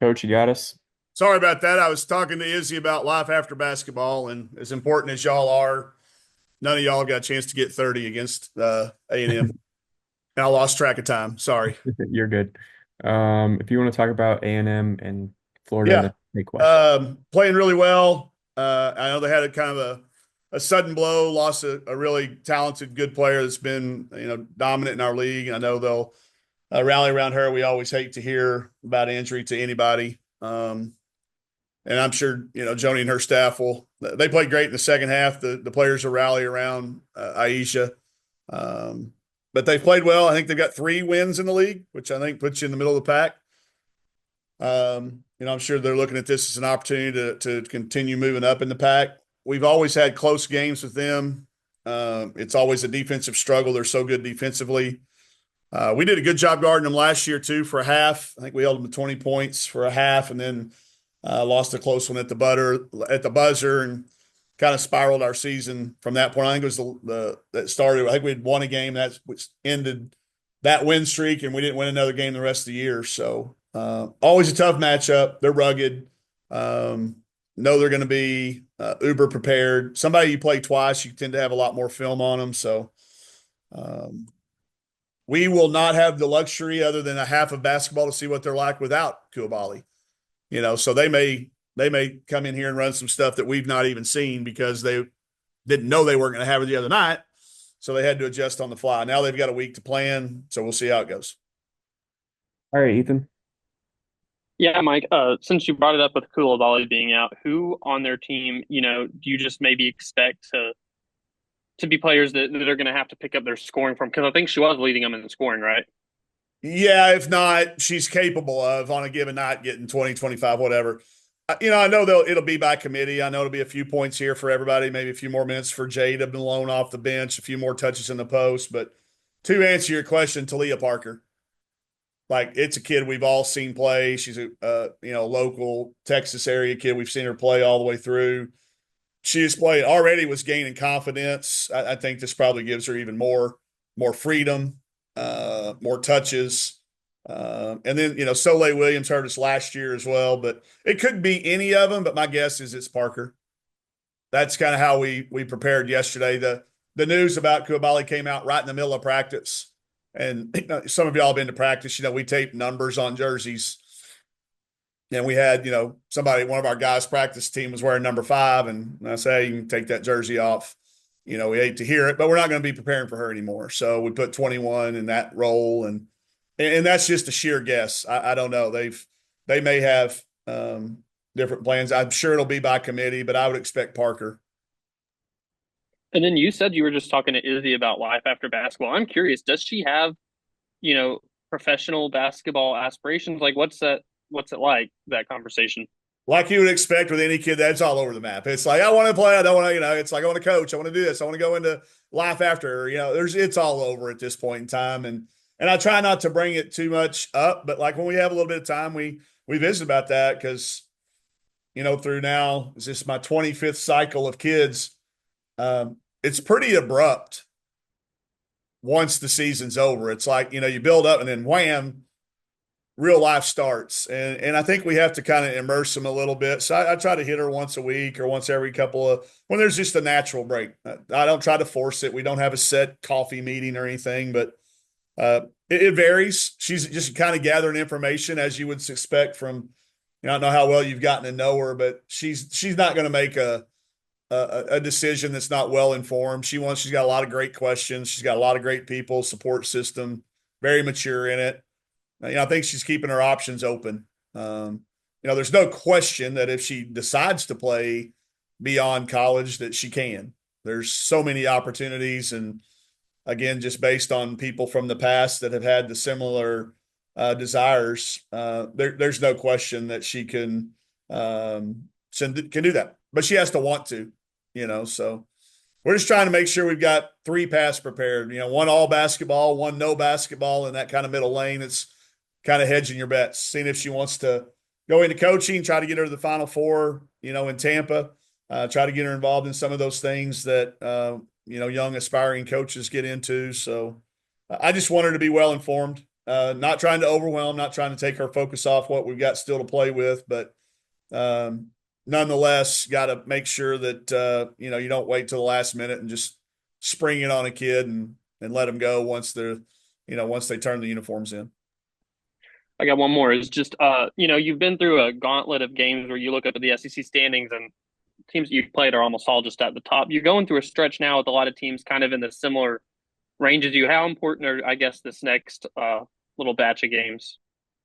Coach, you got us? Sorry about that. I was talking to Izzy about life after basketball, and as important as y'all are, none of y'all got a chance to get 30 against A&M. And I lost track of time. Sorry. You're good. If you want to talk about A&M and Florida, Yeah. that's a great question. Playing really well. I know they had a kind of a sudden blow, lost a really talented, good player that's been, dominant in our league. And I know they'll rally around her. We always hate to hear about injury to anybody. And I'm sure, Joni and her staff they played great in the second half. The players will rally around Aisha. Um, but they've played well. I think they've got 3 wins in the league, which I think puts you in the middle of the pack. I'm sure they're looking at this as an opportunity to continue moving up in the pack. We've always had close games with them. It's always a defensive struggle. They're so good defensively. We did a good job guarding them last year, too, for a half. I think we held them to 20 points for a half, and then lost a close one at the buzzer, and kind of spiraled our season from that point. I think it was that started. I think we had won a game which ended that win streak, and we didn't win another game the rest of the year. So always a tough matchup. They're rugged. Know they're going to be uber prepared. Somebody you play twice, you tend to have a lot more film on them. So um, we will not have the luxury other than a half of basketball to see what they're like without Kuabali. So they may come in here and run some stuff that we've not even seen because they didn't know they weren't going to have it the other night. So they had to adjust on the fly. Now they've got a week to plan, so we'll see how it goes. All right, Ethan. Yeah, Mike, since you brought it up with Koulibaly being out, who on their team, do you just maybe expect to be players that are going to have to pick up their scoring from? Because I think she was leading them in scoring, right? Yeah, if not, she's capable of on a given night getting 20, 25, whatever. I know it'll be by committee. I know it'll be a few points here for everybody, maybe a few more minutes for Jade up and alone off the bench, a few more touches in the post. But to answer your question, Talia Parker, like it's a kid we've all seen play. She's a local Texas area kid. We've seen her play all the way through. She has played already, was gaining confidence. I think this probably gives her even more freedom, more touches. And then, Soleil Williams hurt us last year as well, but it could be any of them. But my guess is it's Parker. That's kind of how we prepared yesterday. The news about Koulibaly came out right in the middle of practice. And some of y'all have been to practice. We tape numbers on jerseys. And we had, one of our guys' practice team was wearing number 5. And I say, hey, you can take that jersey off. We hate to hear it, but we're not going to be preparing for her anymore. So we put 21 in that role. And that's just a sheer guess. I don't know. They may have different plans. I'm sure it'll be by committee, but I would expect Parker. And then you said you were just talking to Izzy about life after basketball. I'm curious, does she have, you know, professional basketball aspirations? Like, what's it like, that conversation? Like you would expect with any kid, that's all over the map. It's like, I want to play. I don't want to, it's like, I want to coach. I want to do this. I want to go into life after, it's all over at this point in time. And I try not to bring it too much up, but like when we have a little bit of time, we visit about that because, through now, is this my 25th cycle of kids? It's pretty abrupt once the season's over. It's like, you build up and then wham, real life starts. And I think we have to kind of immerse them a little bit. So I try to hit her once a week or once every couple of when there's just a natural break. I don't try to force it. We don't have a set coffee meeting or anything, but it varies. She's just kind of gathering information as you would expect from, I don't know how well you've gotten to know her, but she's not going to make a decision that's not well informed. She's got a lot of great questions. She's got a lot of great people, support system, very mature in it. I think she's keeping her options open. There's no question that if she decides to play beyond college, that she can. There's so many opportunities, and again, just based on people from the past that have had the similar desires, there's no question that she can do that. But she has to want to, So we're just trying to make sure we've got 3 paths prepared. One all basketball, one no basketball, in that kind of middle lane. It's kind of hedging your bets, seeing if she wants to go into coaching, try to get her to the Final Four, in Tampa, try to get her involved in some of those things that, young aspiring coaches get into. So I just want her to be well informed. not trying to overwhelm, not trying to take our focus off what we've got still to play with, but nonetheless, got to make sure that you don't wait till the last minute and just spring it on a kid and let them go once once they turn the uniforms in. I got one more. Is just you've been through a gauntlet of games where you look up at the SEC standings and teams that you've played are almost all just at the top. You're going through a stretch now with a lot of teams kind of in the similar range as you. How important are, I guess, this next little batch of games?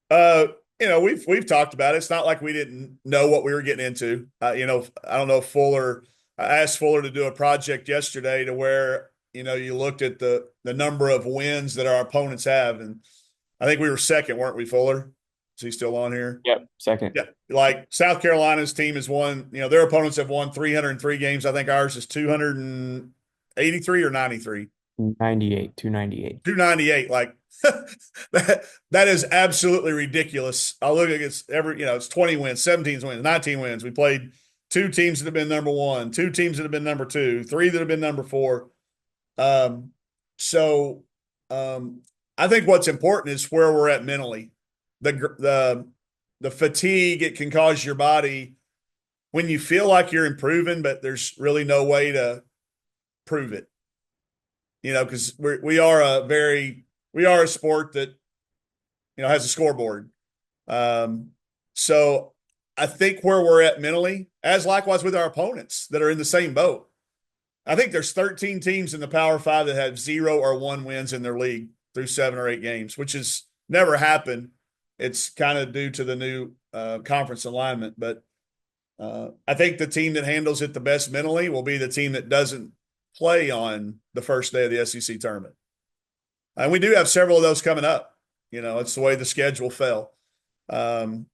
Uh, we've talked about it. It's not like we didn't know what we were getting into. I don't know if Fuller. I asked Fuller to do a project yesterday to where you looked at the number of wins that our opponents have, and I think we were second, weren't we, Fuller? Is he still on here? Yep, second. Yeah. Like South Carolina's team has won, their opponents have won 303 games. I think ours is 283 or 93. 98, 298. 298. Like that is absolutely ridiculous. I look against it's 20 wins, 17 wins, 19 wins. We played two teams that have been number one, two teams that have been number two, three that have been number four. Um, so I think what's important is where we're at mentally. The fatigue it can cause your body when you feel like you're improving, but there's really no way to prove it. Because we are a sport that has a scoreboard. So I think where we're at mentally, as likewise with our opponents that are in the same boat. I think there's 13 teams in the Power Five that have 0 or 1 wins in their league through 7 or 8 games, which has never happened. It's kind of due to the new conference alignment. But I think the team that handles it the best mentally will be the team that doesn't play on the first day of the SEC tournament. And we do have several of those coming up. It's the way the schedule fell. And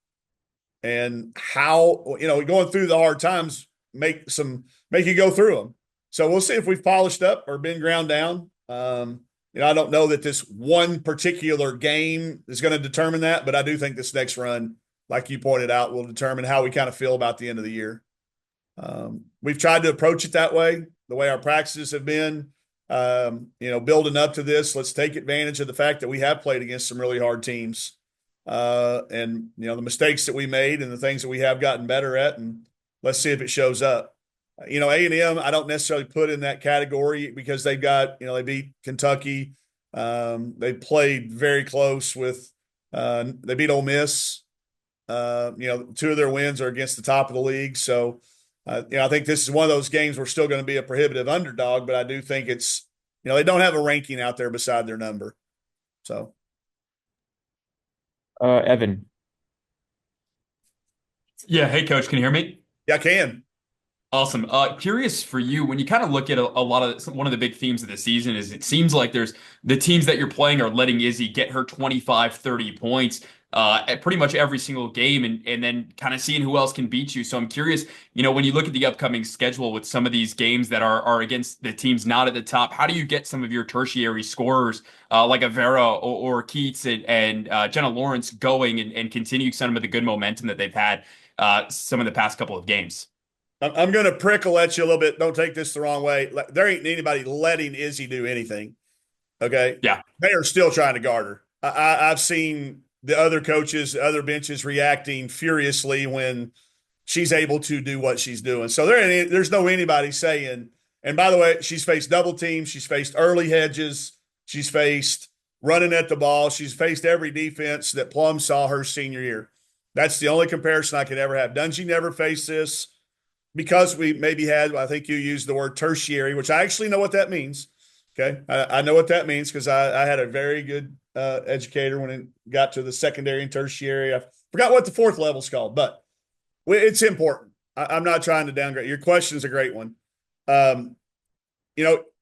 how, going through the hard times make you go through them. So we'll see if we've polished up or been ground down. I don't know that this one particular game is going to determine that, but I do think this next run, like you pointed out, will determine how we kind of feel about the end of the year. We've tried to approach it that way, the way our practices have been, building up to this. Let's take advantage of the fact that we have played against some really hard teams, and the mistakes that we made and the things that we have gotten better at, and let's see if it shows up. A&M, I don't necessarily put in that category because they beat Kentucky. They played very close with, they beat Ole Miss. 2 of their wins are against the top of the league. So, I think this is one of those games we're still going to be a prohibitive underdog, but I do think it's, they don't have a ranking out there beside their number. So, Evan. Yeah. Hey, Coach, can you hear me? yeah, I can. Awesome. Curious for you, when you kind of look at a lot of one of the big themes of the season is it seems like there's the teams that you're playing are letting Izzy get her 25, 30 points at pretty much every single game and then kind of seeing who else can beat you. So I'm curious, when you look at the upcoming schedule with some of these games that are against the teams not at the top, how do you get some of your tertiary scorers like a Vera or Keats and Jenna Lawrence going and continue some of the good momentum that they've had some of the past couple of games? I'm going to prickle at you a little bit. Don't take this the wrong way. There ain't anybody letting Izzy do anything. Okay. Yeah. They are still trying to guard her. I've seen the other coaches, other benches reacting furiously when she's able to do what she's doing. So there's no anybody saying, and by the way, she's faced double teams. She's faced early hedges. She's faced running at the ball. She's faced every defense that Plum saw her senior year. That's the only comparison I could ever have. Dungy never faced this. Because we maybe had, I think you used the word tertiary, which I actually know what that means. Okay. I know what that means because I had a very good educator when it got to the secondary and tertiary. I forgot what the 4th level is called, but it's important. I'm not trying to downgrade. Your question is a great one.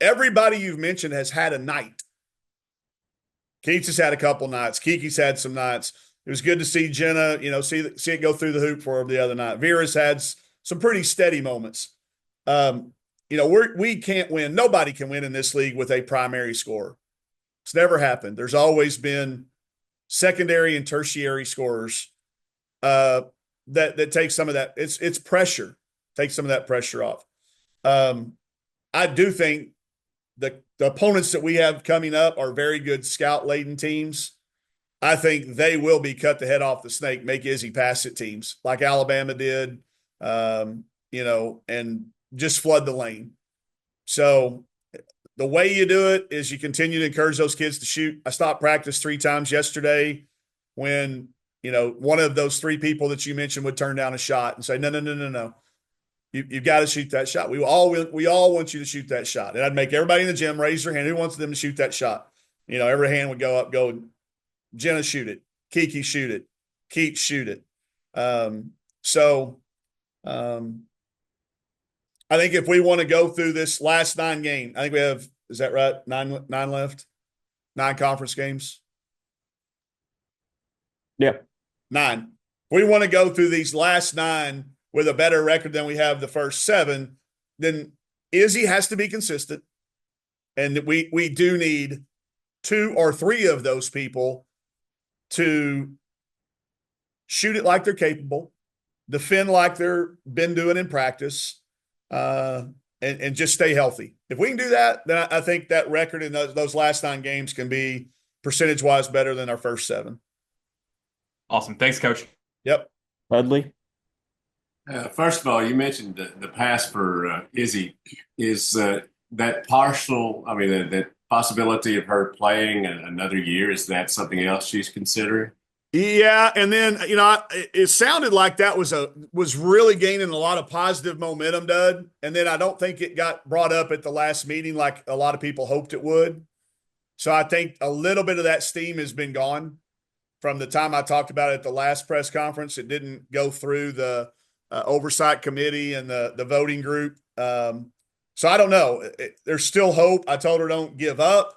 Everybody you've mentioned has had a night. Keats has had a couple nights. Kiki's had some nights. It was good to see Jenna, see it go through the hoop for her the other night. Vera's had some pretty steady moments. We can't win. Nobody can win in this league with a primary scorer. It's never happened. There's always been secondary and tertiary scorers that take some of that. It's pressure. Take some of that pressure off. I do think the opponents that we have coming up are very good scout-laden teams. I think they will be cut the head off the snake, make Izzy pass at teams like Alabama did, and just flood the lane. So the way you do it is you continue to encourage those kids to shoot. I stopped practice 3 times yesterday when, one of those 3 people that you mentioned would turn down a shot and say, no, no, no, no, no. You've got to shoot that shot. We all want you to shoot that shot. And I'd make everybody in the gym raise their hand. Who wants them to shoot that shot? Every hand would go up, go, Jenna, shoot it. Kiki, shoot it. Keith, shoot it. I think if we want to go through this last 9 game, I think we have, is that right? 9 left? 9 conference games? Yeah. 9. If we want to go through these last 9 with a better record than we have the first 7, then Izzy has to be consistent. And we do need 2 or 3 of those people to shoot it like they're capable, defend like they're been doing in practice, and just stay healthy. If we can do that, then I think that record in those last 9 games can be percentage-wise better than our first 7. Awesome. Thanks, Coach. Yep. Dudley? First of all, you mentioned the pass for Izzy. Is that partial, that possibility of her playing another year, is that something else she's considering? Yeah, and then it sounded like that was really gaining a lot of positive momentum, Dud. And then I don't think it got brought up at the last meeting like a lot of people hoped it would. So I think a little bit of that steam has been gone from the time I talked about it at the last press conference. It didn't go through the oversight committee and the voting group. So I don't know. There's still hope. I told her don't give up.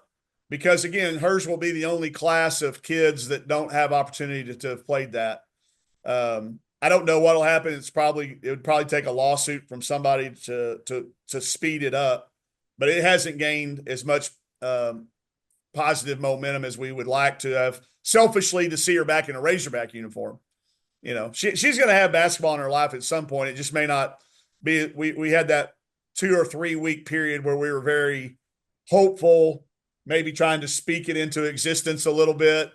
Because, again, hers will be the only class of kids that don't have opportunity to have played that. I don't know what will happen. It would probably take a lawsuit from somebody to speed it up. But it hasn't gained as much positive momentum as we would like to have, selfishly, to see her back in a Razorback uniform. She's going to have basketball in her life at some point. It just may not be. We had that 2 or 3 week period where we were very hopeful, maybe trying to speak it into existence a little bit,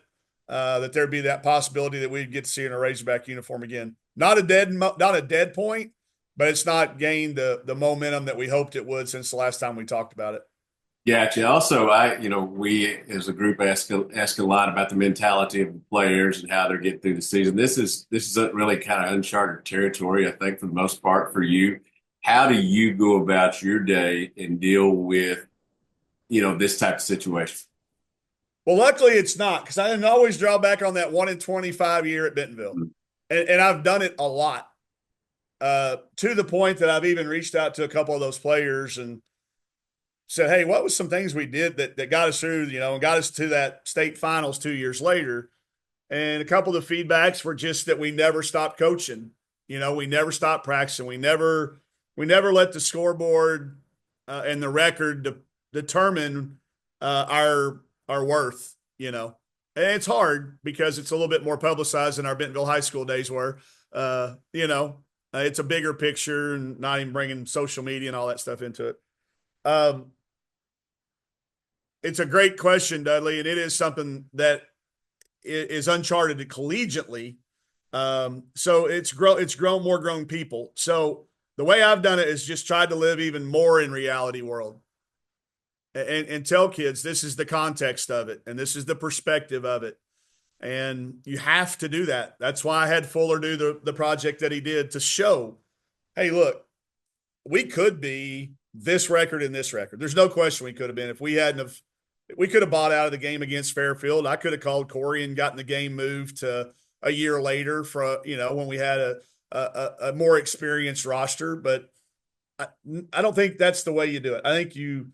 that there'd be that possibility that we'd get to see in a Razorback uniform again. Not a dead point, but it's not gained the momentum that we hoped it would since the last time we talked about it. Gotcha. Also, we as a group ask a lot about the mentality of the players and how they're getting through the season. This is a really kind of uncharted territory, I think, for the most part for you. How do you go about your day and deal with this type of situation? Well, luckily it's not, because I didn't always draw back on that 1 in 25 year at Bentonville. Mm-hmm. And I've done it a lot, to the point that I've even reached out to a couple of those players and said, hey, what was some things we did that got us through, and got us to that state finals 2 years later. And a couple of the feedbacks were just that we never stopped coaching. We never stopped practicing. We never let the scoreboard and the record determine our worth, and it's hard because it's a little bit more publicized than our Bentonville high school days were. It's a bigger picture and not even bringing social media and all that stuff into it. It's a great question, Dudley, and it is something that is uncharted collegiately. So it's grown more grown people. So the way I've done it is just tried to live even more in reality world. And tell kids this is the context of it, and this is the perspective of it. And you have to do that. That's why I had Fuller do the project that he did to show, hey, look, we could be this record and this record. There's no question we could have been. If we could have bought out of the game against Fairfield. I could have called Corey and gotten the game moved to a year later when we had a more experienced roster. But I don't think that's the way you do it. I think you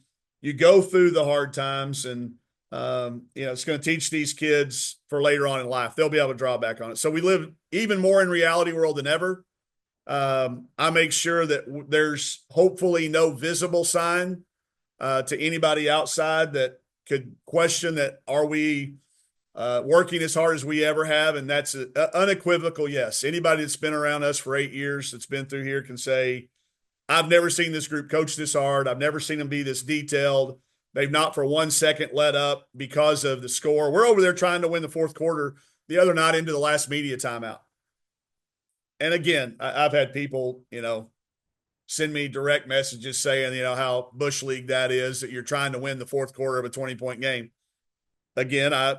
go through the hard times, and it's going to teach these kids for later on in life. They'll be able to draw back on it. So we live even more in reality world than ever. I make sure that there's hopefully no visible sign to anybody outside that could question that. Are we working as hard as we ever have? And that's an unequivocal yes. Anybody that's been around us for 8 years that's been through here can say, I've never seen this group coach this hard. I've never seen them be this detailed. They've not for 1 second let up because of the score. We're over there trying to win the fourth quarter the other night into the last media timeout. And again, I've had people, send me direct messages saying, how Bush League that is, that you're trying to win the fourth quarter of a 20-point game. Again, I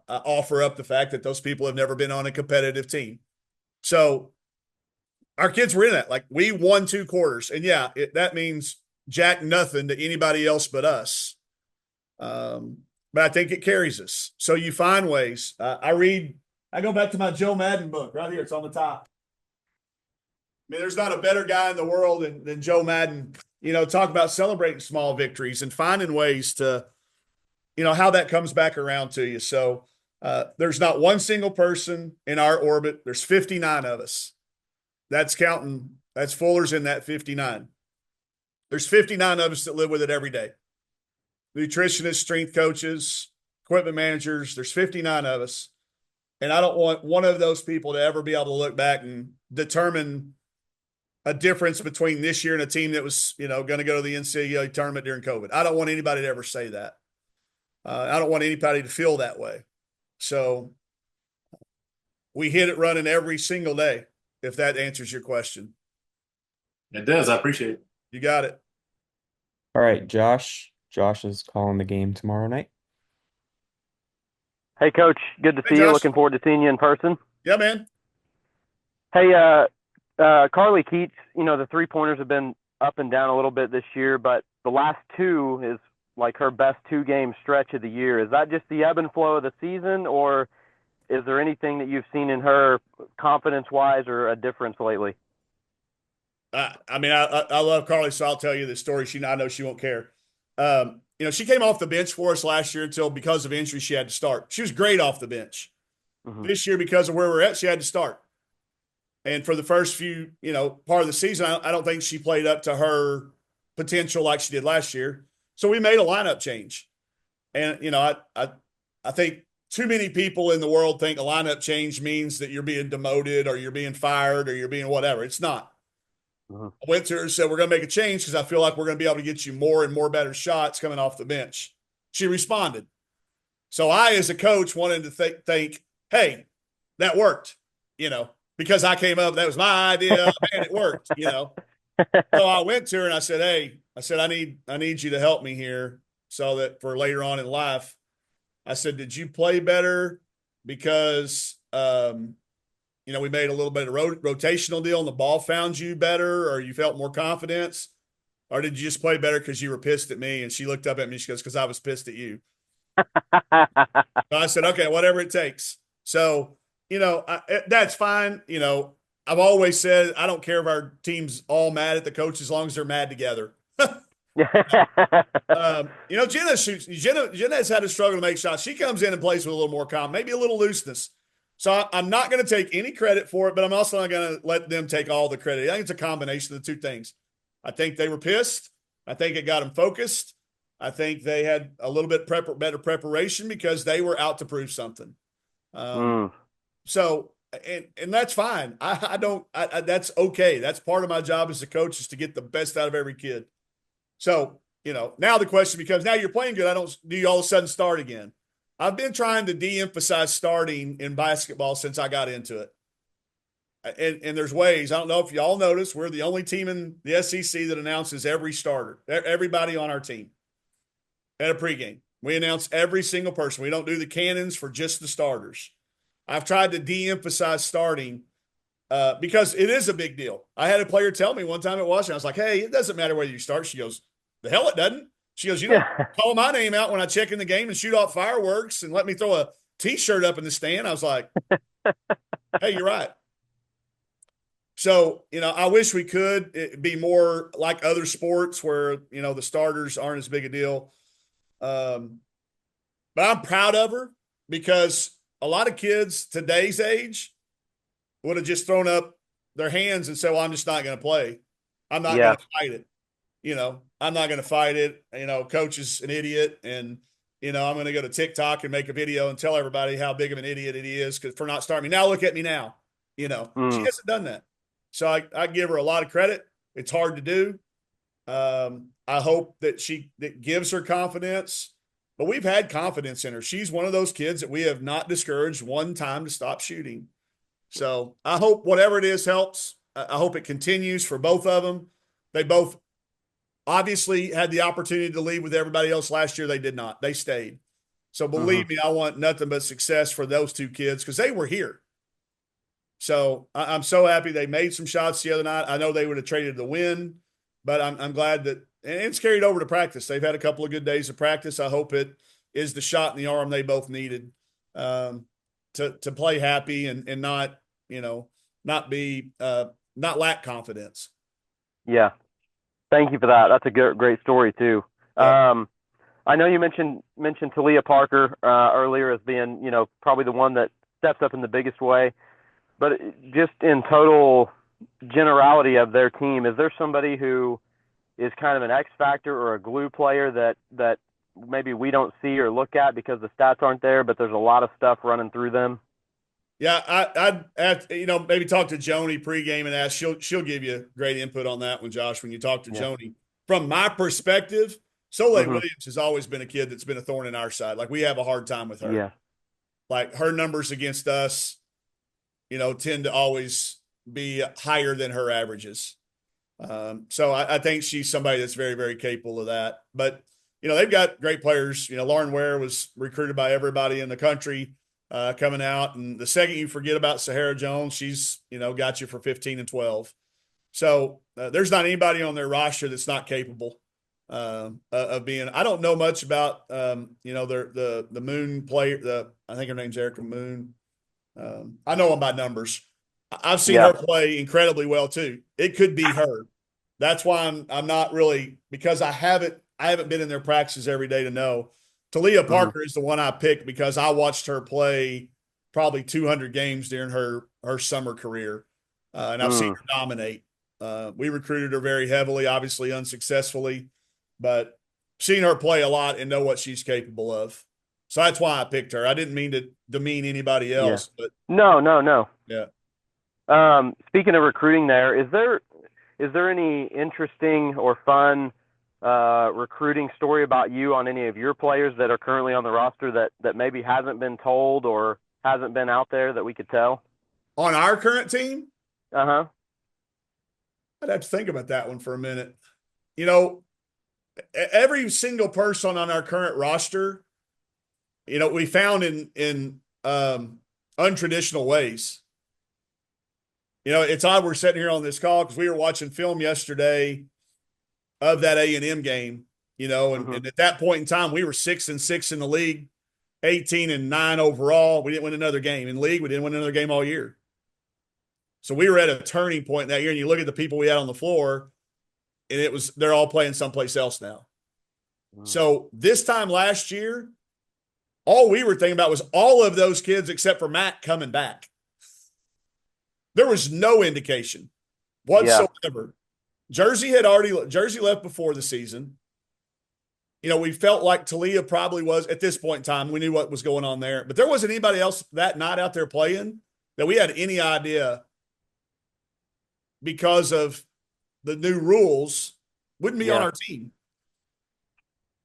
offer up the fact that those people have never been on a competitive team. So our kids were in that. Like, we won 2 quarters. And yeah, that means jack nothing to anybody else but us. But I think it carries us. So you find ways. I go back to my Joe Madden book right here. It's on the top. I mean, there's not a better guy in the world than Joe Madden. Talk about celebrating small victories and finding ways to, how that comes back around to you. So there's not one single person in our orbit. There's 59 of us. That's Fuller's in that 59. There's 59 of us that live with it every day. Nutritionists, strength coaches, equipment managers. There's 59 of us. And I don't want one of those people to ever be able to look back and determine a difference between this year and a team that was, going to go to the NCAA tournament during COVID. I don't want anybody to ever say that. I don't want anybody to feel that way. So we hit it running every single day, if that answers your question. It does. I appreciate it. You got it. All right, Josh. Josh is calling the game tomorrow night. Hey, Coach. Good to see you. Josh. Looking forward to seeing you in person. Yeah, man. Hey, Carly Keats, the three-pointers have been up and down a little bit this year, but the last 2 is like her best 2-game stretch of the year. Is that just the ebb and flow of the season, or is there anything that you've seen in her confidence-wise or a difference lately? I love Carly, so I'll tell you this story. I know she won't care. She came off the bench for us last year until, because of injury, she had to start. She was great off the bench. Mm-hmm. This year, because of where we're at, she had to start. And for the first few, part of the season, I don't think she played up to her potential like she did last year. So we made a lineup change. And, I think too many people in the world think a lineup change means that you're being demoted or you're being fired or you're being whatever. It's not. I went to her and said, we're going to make a change because I feel like we're going to be able to get you more and more better shots coming off the bench. She responded. So I, as a coach, wanted to think, hey, that worked, because I came up, that was my idea, and it worked, So I went to her and I said, hey, I need you to help me here so that for later on in life, I said, did you play better because we made a little bit of rotational deal and the ball found you better, or you felt more confidence? Or did you just play better because you were pissed at me? And she looked up at me, she goes, because I was pissed at you. So I said, okay, whatever it takes. So, that's fine. I've always said, I don't care if our team's all mad at the coach as long as they're mad together. Jenna has had a struggle to make shots. She comes in and plays with a little more calm, maybe a little looseness. So I'm not going to take any credit for it, but I'm also not going to let them take all the credit. I think it's a combination of the 2 things. I think they were pissed. I think it got them focused. I think they had a little bit better preparation because they were out to prove something. So, and that's fine. That's okay. That's part of my job as a coach, is to get the best out of every kid. So, now the question becomes, now you're playing good. Do you all of a sudden start again? I've been trying to de-emphasize starting in basketball since I got into it. And there's ways. I don't know if y'all noticed, we're the only team in the SEC that announces every starter, everybody on our team at a pregame. We announce every single person. We don't do the cannons for just the starters. I've tried to de-emphasize starting because it is a big deal. I had a player tell me one time at Washington, I was like, hey, it doesn't matter whether you start. She goes, the hell it doesn't. She goes, you don't call my name out when I check in the game and shoot off fireworks and let me throw a T-shirt up in the stand. I was like, hey, you're right. So, I wish we could be more like other sports where, the starters aren't as big a deal. But I'm proud of her because a lot of kids today's age would have just thrown up their hands and said, well, I'm just not going to play. I'm not going to fight it. I'm not going to fight it. Coach is an idiot. And, I'm going to go to TikTok and make a video and tell everybody how big of an idiot it is for not starting me. Now look at me now. She hasn't done that. So I give her a lot of credit. It's hard to do. I hope that gives her confidence, but we've had confidence in her. She's one of those kids that we have not discouraged one time to stop shooting. So I hope whatever it is helps. I hope it continues for both of them. They both obviously had the opportunity to leave with everybody else last year. They did not. They stayed. So believe me, I want nothing but success for those two kids because they were here. So I'm so happy they made some shots the other night. I know they would have traded the win, but I'm glad that and it's carried over to practice. They've had a couple of good days of practice. I hope it is the shot in the arm they both needed to play happy and not not be not lack confidence. Yeah. Thank you for that. That's a great story too. Yep. I know you mentioned Talia Parker earlier as being, probably the one that steps up in the biggest way. But just in total generality of their team, is there somebody who is kind of an X factor or a glue player that maybe we don't see or look at because the stats aren't there, but there's a lot of stuff running through them? Yeah, I'd have to, maybe talk to Joni pregame and ask. She'll give you great input on that one, Josh. When you talk to Joni, from my perspective, Soleil Williams has always been a kid that's been a thorn in our side. Like we have a hard time with her. Yeah. Like her numbers against us, tend to always be higher than her averages. So I think she's somebody that's very, very capable of that. But, they've got great players. Lauren Ware was recruited by everybody in the country coming out. And the second you forget about Sahara Jones, she's, got you for 15 and 12. So there's not anybody on their roster that's not capable of being. I don't know much about, the Moon player. I think her name's Erica Moon. I know them by numbers. I've seen her play incredibly well too. It could be her. That's why I'm not really because I haven't been in their practices every day to know. Talia Parker is the one I picked because I watched her play probably 200 games during her summer career, and I've seen her dominate. We recruited her very heavily, obviously unsuccessfully, but seen her play a lot and know what she's capable of. So that's why I picked her. I didn't mean to demean anybody else, but no. Yeah. Speaking of recruiting is there any interesting or fun recruiting story about you on any of your players that are currently on the roster that maybe hasn't been told or hasn't been out there that we could tell? On our current team? Uh-huh. I'd have to think about that one for a minute. Every single person on our current roster, we found in untraditional ways. It's odd we're sitting here on this call because we were watching film yesterday of that A&M game, and at that point in time, we were 6-6 in the league, 18-9 overall. We didn't win another game in league. We didn't win another game all year. So we were at a turning point that year, and you look at the people we had on the floor, and they're all playing someplace else now. So this time last year, all we were thinking about was all of those kids except for Matt coming back. There was no indication whatsoever. Yeah. Jersey left before the season. We felt like Talia probably was at this point in time. We knew what was going on there, but there wasn't anybody else that night out there playing that we had any idea because of the new rules wouldn't be on our team.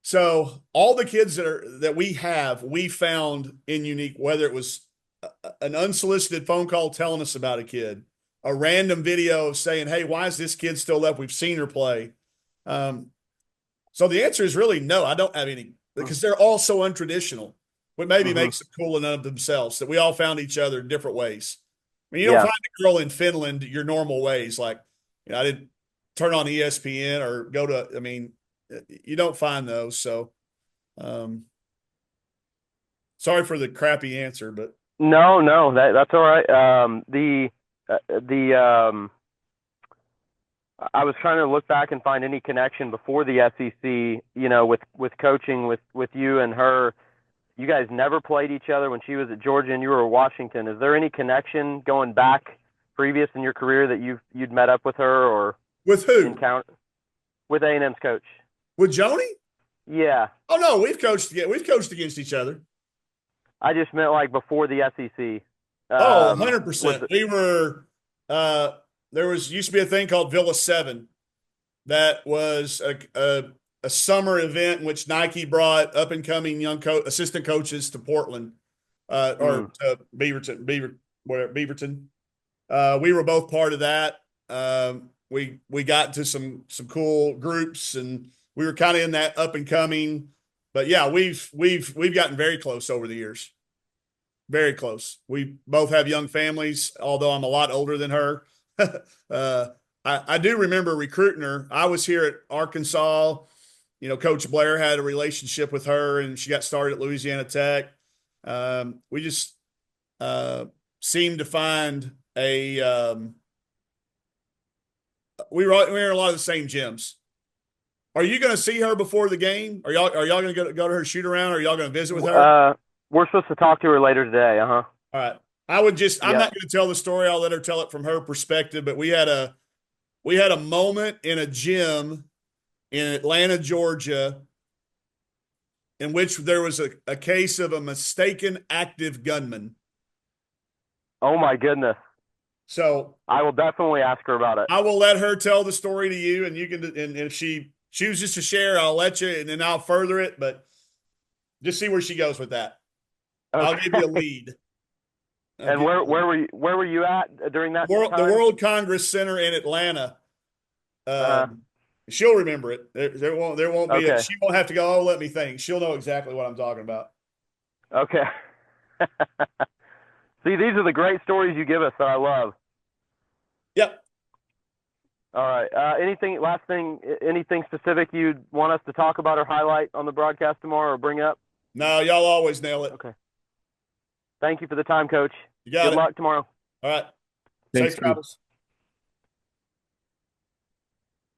So all the kids that we found in unique, whether it was an unsolicited phone call telling us about a kid, a random video saying, hey, why is this kid still left? We've seen her play. So the answer is really no, I don't have any because they're all so untraditional, what maybe makes them cool enough themselves that we all found each other in different ways. I mean, you don't find a girl in Finland your normal ways. Like, I didn't turn on ESPN or go to, you don't find those. So sorry for the crappy answer, but. No, that's all right. I was trying to look back and find any connection before the SEC, with coaching with you and her. You guys never played each other when she was at Georgia and you were at Washington. Is there any connection going back previous in your career that you'd met up with her or with who? Encounter with A&M's coach? With Joni? Yeah. Oh no, we've coached against each other. I just meant like before the SEC. 100%. We were there used to be a thing called Villa 7 that was a summer event in which Nike brought up and coming young assistant coaches to Portland, or to Beaverton. We were both part of that. We got into some cool groups, and we were kind of in that up and coming. But yeah, we've gotten very close over the years. Very close. We both have young families, although I'm a lot older than her. I do remember recruiting her. I was here at Arkansas. Coach Blair had a relationship with her, and she got started at Louisiana Tech. We just seemed to find we were in a lot of the same gyms. Are you going to see her before the game? Are y'all going to go to her shoot around? Or are y'all going to visit with her? We're supposed to talk to her later today. All right. I'm not going to tell the story. I'll let her tell it from her perspective. But we had a moment in a gym in Atlanta, Georgia, in which there was a case of a mistaken active gunman. Oh my goodness. So I will definitely ask her about it. I will let her tell the story to you, and you can, and if she chooses to share, I'll let you, and then I'll further it, but just see where she goes with that. Okay. I'll give you a lead. And where were you at during that time? The World Congress Center in Atlanta. She'll remember it. There won't be okay. She won't have to go, let me think. She'll know exactly what I'm talking about. Okay. See, these are the great stories you give us that I love. Yep. All right. Anything specific you'd want us to talk about or highlight on the broadcast tomorrow or bring up? No, y'all always nail it. Okay. Thank you for the time, Coach. You got it. Good luck tomorrow. All right. Thanks, Safe travels.